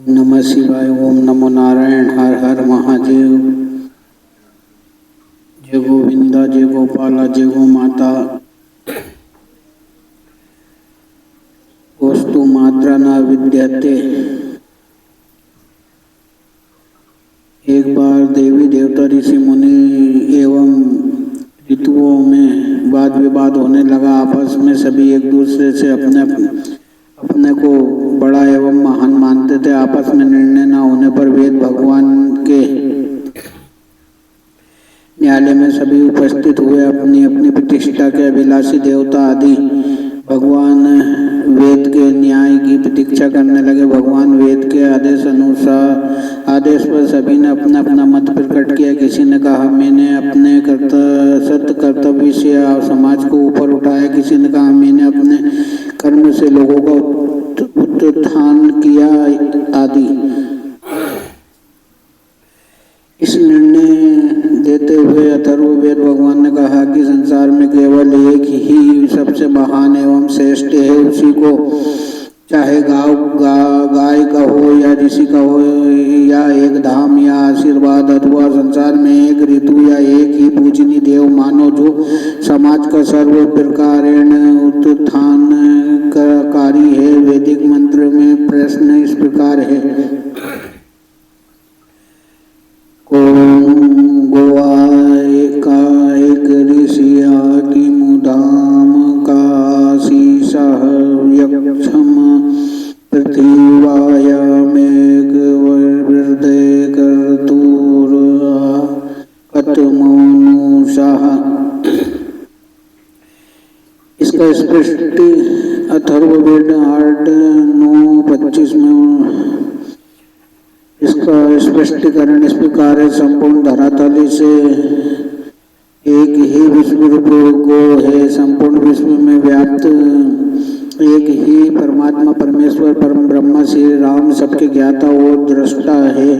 नमः शिवाय। ओम नमो नारायण। हर हर महादेव। जय गोविंदा, जय गोपाला, जय गो माता। वस्तु मात्रा न विद्यते। एक बार देवी देवता, ऋषि मुनि एवं ऋतुओं में वाद विवाद होने लगा। आपस में सभी एक दूसरे से अपने को बड़ा एवं महान मानते थे। आपस में निर्णय न होने पर वेद भगवान के न्यायालय में सभी उपस्थित हुए। अपनी अपनी प्रतिष्ठा के अभिलाषी देवता आदि भगवान वेद के न्याय की प्रतीक्षा करने लगे। भगवान वेद के आदेश पर सभी ने अपना अपना मत प्रकट किया। किसी ने कहा मैंने अपने सत्य कर्तव्य से समाज को ऊपर उठाया। किसी ने कहा मैंने अपने कर्म से लोगों का उत्थान किया आदि। इस निर्णय देते हुए अथर्ववेद भगवान ने कहा कि संसार में केवल एक ही सबसे महान एवं श्रेष्ठ है। उसी को चाहे गाय का हो या ऋषि का हो या एक धाम या आशीर्वाद अथवा संसार में एक ऋतु या एक ही पूजनीय देव मानो, जो समाज का सर्व प्रकारेण उत्थानकारी है। वैदिक मंत्र में प्रश्न इस प्रकार है। एक ऋषि की मुदाम काशीसह यक्षम पृथिवायामेक वृद्धे कर्तूर कतमनुषः। इसका स्पष्ट अथर्ववेद 8:9-25 में इसका स्पष्टीकरण इस प्रकार है। संपूर्ण धरातल से एक ही विश्व रूप गो है। संपूर्ण विश्व में व्याप्त एक ही परमात्मा परमेश्वर परम ब्रह्मा श्री राम सबके ज्ञाता और दृष्टा है।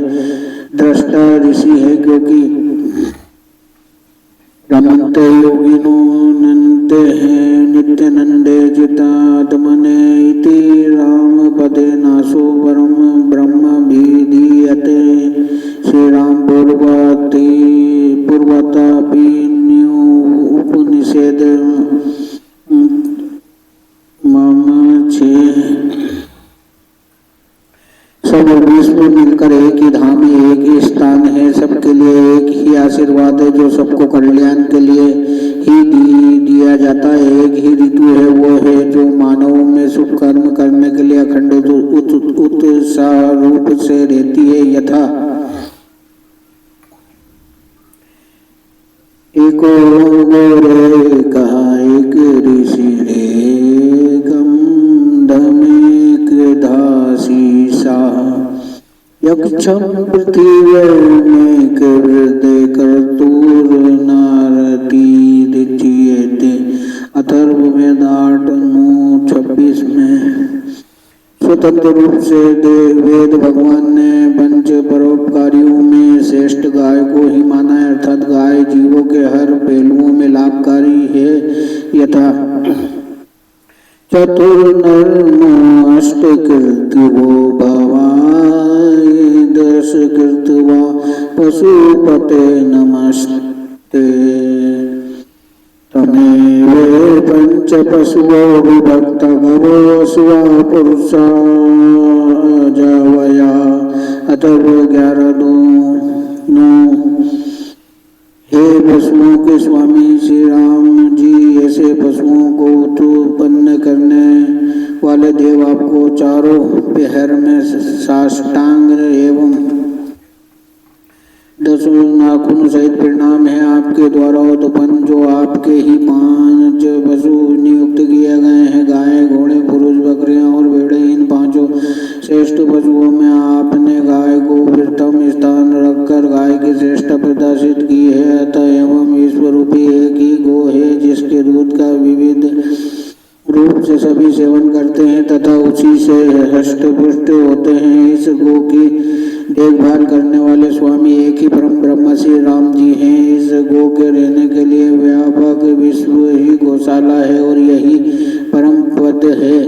दृष्टा ऋषि है, क्योंकि रमन्ते योगिनो नंदे हैं नित्य नंदे जितात्मने इति राम पदे नासो परम ब्रह्म विधीयते। श्री राम पूर्वतापि उपनिषद मम सब विश्व मिलकर एक ही धाम है, एक ही स्थान है। सबके लिए एक ही आशीर्वाद है, जो सबको कल्याण के लिए ही दिया जाता है। एक ही ऋतु है, वो है जो मानव में शुभ कर्म करने के लिए अखंड उत्साह रूप से रहती है। यथा एक गोरे कहा एक ऋषि रे गंधमेक दासी सा यक्षम पृथिव्यामेक वृद्धे कर्तूर नारती दिच्यते। अथर्ववेद 8:9-26 में स्वतंत्र रूप से वेद भगवान ने पंच परोपकारियों में श्रेष्ठ गाय को ही माना है। अर्थात गाय जीवों के हर पहलुओं में लाभकारी है। यथा चतुर्नर्मो अष्टकृत्यो भवाय दश कृत्वा पशुपते नमस्ते। तमेव पंच पशुओ विभक्त गवो स्वा पुरुषा जवया। अथर्व 11:2 हे पशुओं के स्वामी श्री राम जी, ऐसे पशुओं को उत्पन्न करने वाले देव आपको चारों पहर में साष्टांग एवं 10 नाखून सहित प्रणाम है। आपके द्वारा उत्पन्न जो आपके ही 5 पशु नियुक्त किए गए हैं, गाय घोड़े पुरुष बकरियां और भेड़े, इन 5 श्रेष्ठ पशुओं में आपने गाय को प्रथम स्थान रखकर गाय की श्रेष्ठता प्रदर्शित की है। अतः एवं विश्वरूपी एक ही गो है, जिसके दूध का विविध रूप से सभी सेवन करते हैं तथा उसी से हष्ट पुष्ट होते हैं। इस गो की देखभाल करने वाले स्वामी एक ही परम ब्रह्म श्री राम जी हैं। इस गो के रहने के लिए व्यापक विश्व ही गौशाला है और यही परम पद है।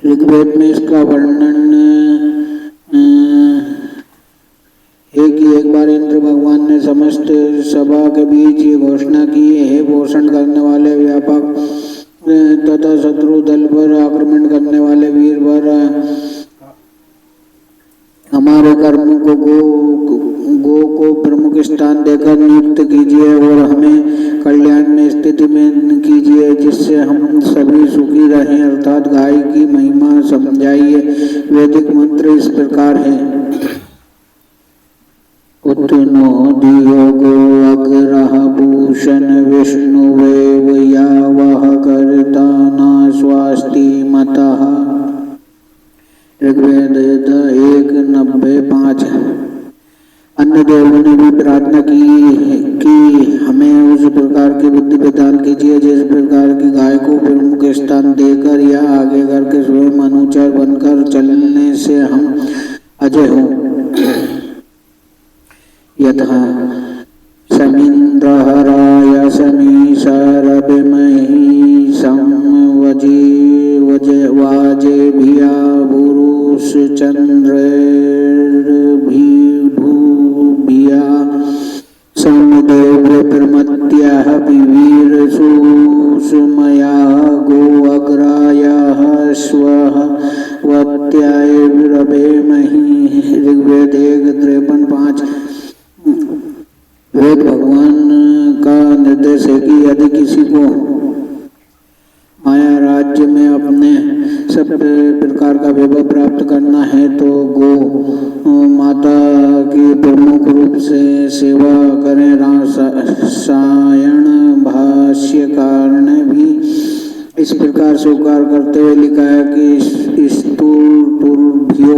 ऋग्वेद में इसका वर्णन बार इंद्र भगवान ने समस्त सभा के बीच ये घोषणा की, हे पोषण करने वाले व्यापक तथा शत्रु दल पर आक्रमण करने वाले वीर वर, हमारे कर्म को गो को प्रमुख स्थान देकर नियुक्त कीजिए और हमें कल्याण में स्थिति में कीजिए, जिससे हम सभी सुखी रहें। अर्थात गाय की महिमा समझाइए। वैदिक मंत्र इस प्रकार है। उत्नो दियो गो अग्रह भूषण विष्णुवेव यावह कर्ता न स्वास्ति मतः। ऋग्वेद 1:90-5। अन्य देवों ने भी प्रार्थना की कि हमें उस प्रकार की बुद्धि प्रदान कीजिए जिस प्रकार की गाय को प्रमुख स्थान देकर या आगे करके स्वयं अनुचर बनकर चलने से हम अजय हों। यथा समिन्द्रहराय समीशरभिमहि वाजेभिया पुरुषचन्द्रैर्भिया समिदेव प्रमत्याः विवीरसुषुमयाः गो अग्रायाः स्वः वत्याभिरभेमहि। ऋग्वेद 1:53-5। वेद भगवान का निर्देश है कि यदि किसी को माया राज्य में अपने सब प्रकार का वैभव प्राप्त करना है तो गो माता की प्रमुख रूप से सेवा करें। रासायन भाष्यकार ने भी इस प्रकार से उपकार करते हुए लिखा है कि स्तुर्भ्यो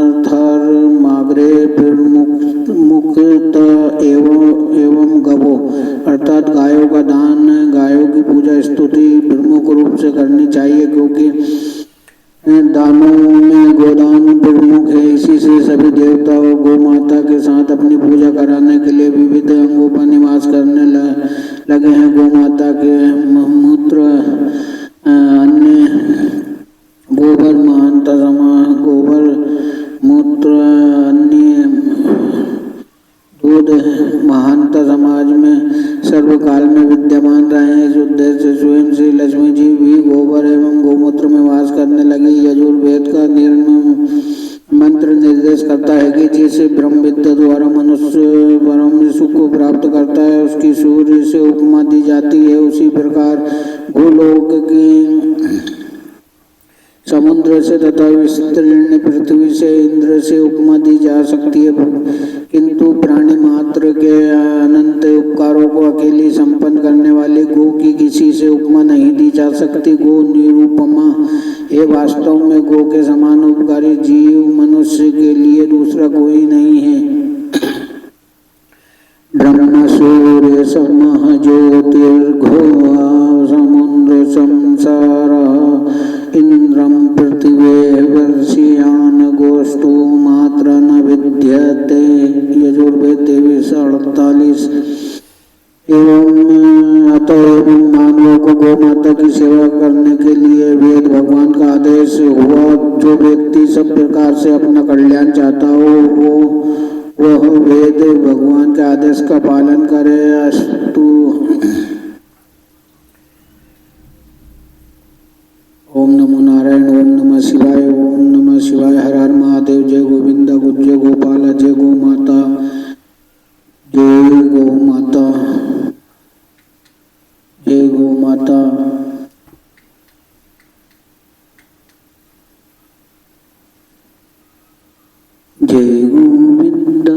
धनार्थर्माग्रे मुक्त एवं गवो, अर्थात गायों का दान, गायों की पूजा स्तुति प्रमुख रूप से करनी चाहिए, क्योंकि दानों में गोदान प्रमुख है। इसी से सभी देवता और गौ माता के साथ अपनी पूजा कराने के लिए विविध अंगों पर निवास करने लगे हैं। गौ माता के मूत्र, अन्य गोबर मूत्र, अन्य दूध महानता समाज में सर्वकाल में विद्यमान रहे हैं। इस उद्देश्य से स्वयं श्री लक्ष्मी जी भी गोबर एवं गोमूत्र में वास करने लगी। यजुर्वेद का मंत्र निर्देश करता है कि जिस ब्रह्मविद्या द्वारा मनुष्य परम सुख को प्राप्त करता है उसकी सूर्य से उपमा दी जाती है। उसी प्रकार गोलोक की समुद्र से तथा विस्तीर्ण पृथ्वी से इंद्र से उपमा दी जा सकती है, किंतु प्राणी मात्र के अनंत उपकारों को अकेली संपन्न करने वाले गो की किसी से उपमा नहीं दी जा सकती। गो निरुपमा है। वास्तव में गो के समान उपकारी जीव मनुष्य के लिए दूसरा कोई नहीं है। ब्रह्म सूर्य समः ज्योतिर्घो समुद्र संसार इंद्रम पृथ्वी वर्षियान गोष्ठो मात्र न विद्यते। यजुर्वेद 23:48। एवं अतएव मानवों को गौ माता की सेवा करने के लिए वेद भगवान का आदेश हुआ। जो व्यक्ति सब प्रकार से अपना कल्याण चाहता हो वह वेद भगवान के आदेश का पालन करे। अस्तु। ओम नमो नारायण। ओम नमः शिवाय। ओम नमः शिवाय। हर हर महादेव। जय गोविंद। जय गोपाल। जय गो माता। जय गौ माता। जय गौ माता। जय गोविंद।